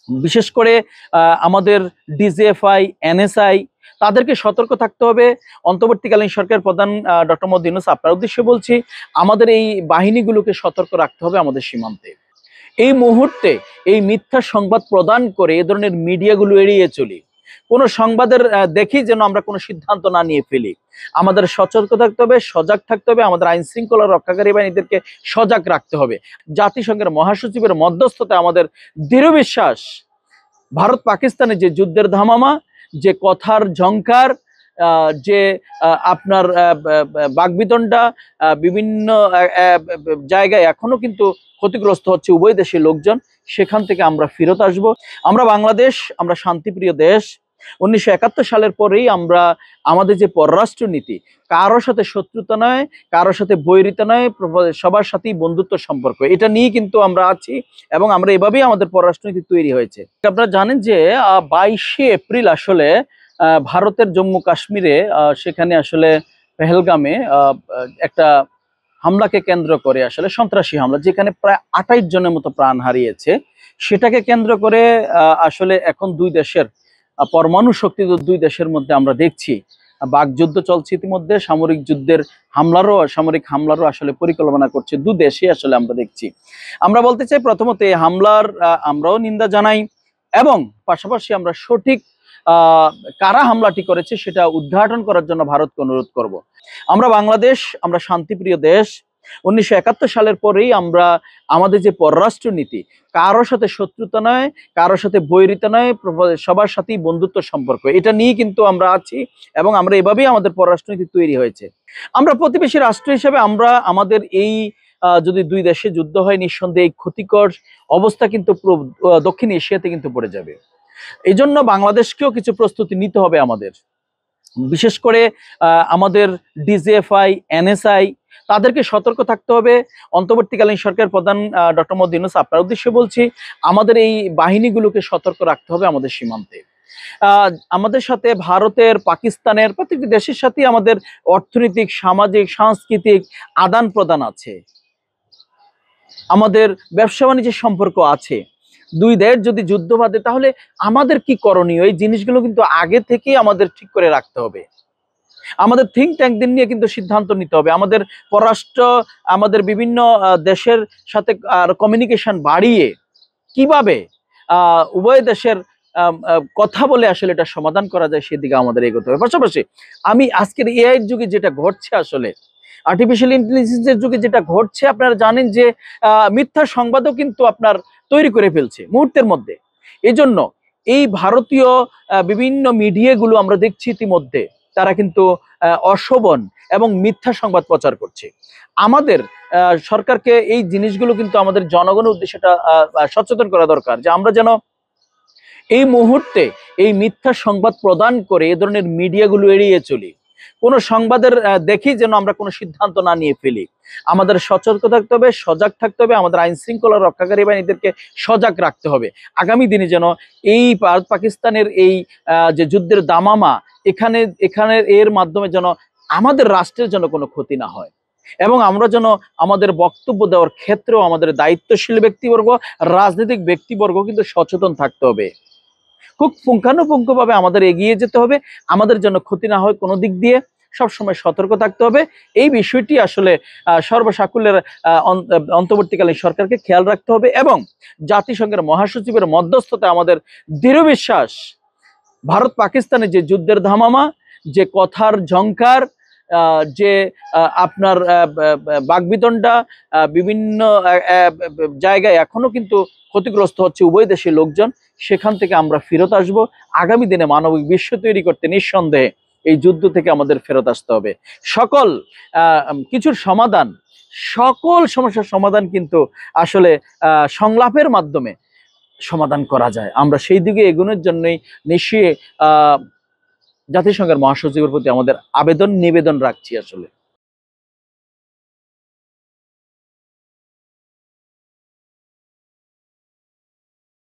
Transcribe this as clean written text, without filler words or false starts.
বিশেষ করে আমাদের ডিজিএফআই, এনএসআই তাদেরকে সতর্ক থাকতে হবে। অন্তর্বর্তীকালীন সরকার প্রধান ডক্টর মোহাম্মদ ইউনূস, আপনার উদ্দেশ্যে বলছি, আমাদের এই বাহিনীগুলোকে সতর্ক রাখতে হবে আমাদের সীমান্তে। এই মুহূর্তে এই মিথ্যা সংবাদ প্রদান করে এ ধরনের মিডিয়াগুলো এড়িয়ে চলি। কোনো সংবাদের দেখি যেন আমরা কোনো সিদ্ধান্ত না নিয়ে ফেলি। আমাদের সতর্ক থাকতে হবে, সজাগ থাকতে হবে, আমাদের আইন শৃঙ্খলা রক্ষাকারী বাহিনীদেরকে সজাগ রাখতে হবে। জাতিসংঘের মহাসচিবের মধ্যস্থতায় আমাদের দৃঢ় বিশ্বাস, ভারত পাকিস্তানের যে যুদ্ধের ধামামা, যে কথার ঝংকার, যে আপনার বাকবিতণ্ডা, বিভিন্ন জায়গায় এখনো কিন্তু ক্ষতিগ্রস্ত হচ্ছে উভয় দেশের লোকজন, সেখান থেকে আমরা ফেরত আসব। আমরা বাংলাদেশ, আমরা শান্তিপ্রিয় দেশ। 1971 সালের পরেই আমরা আমাদের যে পররাষ্ট্র নীতি, কারো সাথে শত্রুতা নয়, কারোর সাথে বৈরিতা নয়, সবার সাথেই বন্ধুত্ব সম্পর্ক, এটা নিয়ে কিন্তু আমরা আছি এবং আমরা এভাবেই আমাদের পররাষ্ট্রনীতি তৈরি হয়েছে। আপনারা জানেন যে 22শে এপ্রিল আসলে ভারতের জম্মু কাশ্মীরে সেখানে আসলে পেহেলগামে একটা হামলাকে কেন্দ্র করে আসলে সন্ত্রাসী হামলা, যেখানে প্রায় 28 জনের মতো প্রাণ হারিয়েছে, সেটাকে কেন্দ্র করে আসলে এখন দুই দেশের পরমাণু শক্তি দুই দেশের মধ্যে আমরা দেখছি বাকযুদ্ধ চলছে। ইতিমধ্যে সামরিক হামলারও আসলে পরিকল্পনা করছে দু দেশে আসলে আমরা দেখছি। আমরা বলতে চাই, প্রথমত এই হামলার আমরাও নিন্দা জানাই এবং পাশাপাশি আমরা সঠিক কারা হামলাটি করেছে সেটা উদ্ঘাটন করার জন্য ভারতকে অনুরোধ করব। আমরা বাংলাদেশ, আমরা শান্তিপ্রিয় দেশ। 1971 সালের পরেই আমরা আমাদের যে পররাষ্ট্র নীতি, কারোর সাথে শত্রুতা নয়, কারোর সাথে বৈরিতা নয়, সবার সাথেই বন্ধুত্ব সম্পর্ক, এটা নিয়ে কিন্তু আমরা আছি এবং আমরা এভাবেই আমাদের পররাষ্ট্রনীতি তৈরি হয়েছে। আমরা প্রতিবেশী রাষ্ট্র হিসেবে আমরা আমাদের এই যদি দুই দেশে যুদ্ধ হয়, নিঃসন্দেহে এই ক্ষতিকর অবস্থা কিন্তু দক্ষিণ এশিয়াতে কিন্তু পড়ে যাবে। এই জন্য বাংলাদেশকেও কিছু প্রস্তুতি নিতে হবে আমাদের। বিশেষ করে আমাদের ডিজিএফআই, এনএসআই তাদেরকে সতর্ক থাকতে হবে। অন্তর্বর্তীকালীন সরকার প্রধান ডক্টর মোহাম্মদ ইউনূস, আপনার উদ্দেশ্যে বলছি, আমাদের এই বাহিনীগুলোকে সতর্ক রাখতে হবে আমাদের সীমান্তে। আমাদের সাথে ভারতের, পাকিস্তানের, প্রত্যেকটি দেশের সাথে আমাদের অর্থনৈতিক, সামাজিক, সাংস্কৃতিক আদান প্রদান আছে, আমাদের ব্যবসা বাণিজ্যের সম্পর্ক আছে। দুই দেশ যদি যুদ্ধ বাঁধে তাহলে আমাদের কি করণীয়, এই জিনিসগুলো কিন্তু আগে থেকেই আমাদের ঠিক করে রাখতে হবে। আমাদের থিঙ্ক ট্যাঙ্কদের নিয়ে কিন্তু সিদ্ধান্ত নিতে হবে। আমাদের পররাষ্ট্র, আমাদের বিভিন্ন দেশের সাথে কমিউনিকেশন বাড়িয়ে কিভাবে উভয় দেশের কথা বলে আসলে এটা সমাধান করা যায় সেদিকে আমাদের এগোতে হবে। পাশাপাশি আমি আজকের এআই এর যুগে যেটা ঘটছে, আসলে আর্টিফিশিয়াল ইন্টেলিজেন্সের যুগে যেটা ঘটছে, আপনারা জানেন যে মিথ্যা সংবাদও কিন্তু আপনার তৈরি করে ফেলছে মুহূর্তের মধ্যে। এজন্য এই ভারতীয় বিভিন্ন মিডিয়াগুলো আমরা দেখছি ইতিমধ্যে তারা কিন্তু অশোভন এবং মিথ্যা সংবাদ প্রচার করছে। আমাদের সরকারকে এই জিনিসগুলো কিন্তু আমাদের জনগণের উদ্দেশ্যে সচেতন করা দরকার, যে আমরা যেন এই মুহূর্তে এই মিথ্যা সংবাদ প্রদান করে এ ধরনের মিডিয়াগুলো এড়িয়ে চলি। কোনো সংবাদের দেখি যেন আমরা কোনো সিদ্ধান্ত না নিয়ে ফেলি। আমাদের সতর্ক থাকতে হবে, সজাগ থাকতে হবে, আমাদের আইন শৃঙ্খলা রক্ষাকারী বাহিনীদেরকে সজাগ রাখতে হবে। আগামী দিনে যেন এই ভারত পাকিস্তানের এই যে যুদ্ধের দামামা, এখানে এর মাধ্যমে যেন আমাদের রাষ্ট্রের জন্য কোনো ক্ষতি না হয় এবং আমরা যেন আমাদের বক্তব্য দেওয়ার ক্ষেত্রেও আমাদের দায়িত্বশীল ব্যক্তিবর্গ, রাজনৈতিক ব্যক্তিবর্গ কিন্তু সচেতন থাকতে হবে। খুব পুঙ্খানুপুঙ্খভাবে আমাদের এগিয়ে যেতে হবে, আমাদের জন্য ক্ষতি না হয় কোনো দিক দিয়ে, সবসময় সতর্ক থাকতে হবে। এই বিষয়টি আসলে সর্বসাকুল্যের অন্তর্বর্তীকালীন সরকারকে খেয়াল রাখতে হবে এবং জাতিসংঘের মহাসচিবের মধ্যস্থতায় আমাদের দৃঢ় বিশ্বাস, ভারত পাকিস্তানের যে যুদ্ধের ধামামা, যে কথার ঝংকার, যে আপনার বাকবিতণ্ডা, বিভিন্ন জায়গায় এখনো কিন্তু ক্ষতিগ্রস্ত হচ্ছে উভয় দেশের লোকজন, সেখান থেকে আমরা ফেরত আসব। আগামী দিনে মানবিক বিশ্ব তৈরি করতে নিঃসন্দেহে এই যুদ্ধ থেকে আমাদের ফেরত আসতে হবে। সকল কিছুর সমাধান, সকল সমস্যার সমাধান কিন্তু আসলে সংলাপের মাধ্যমে সমাধান করা যায়। আমরা সেই দিকে এগোনোর জন্যই নিশ্চয়ই জাতিসংঘের মহাসচিবের প্রতি আমাদের আবেদন নিবেদন রাখছি আসলে।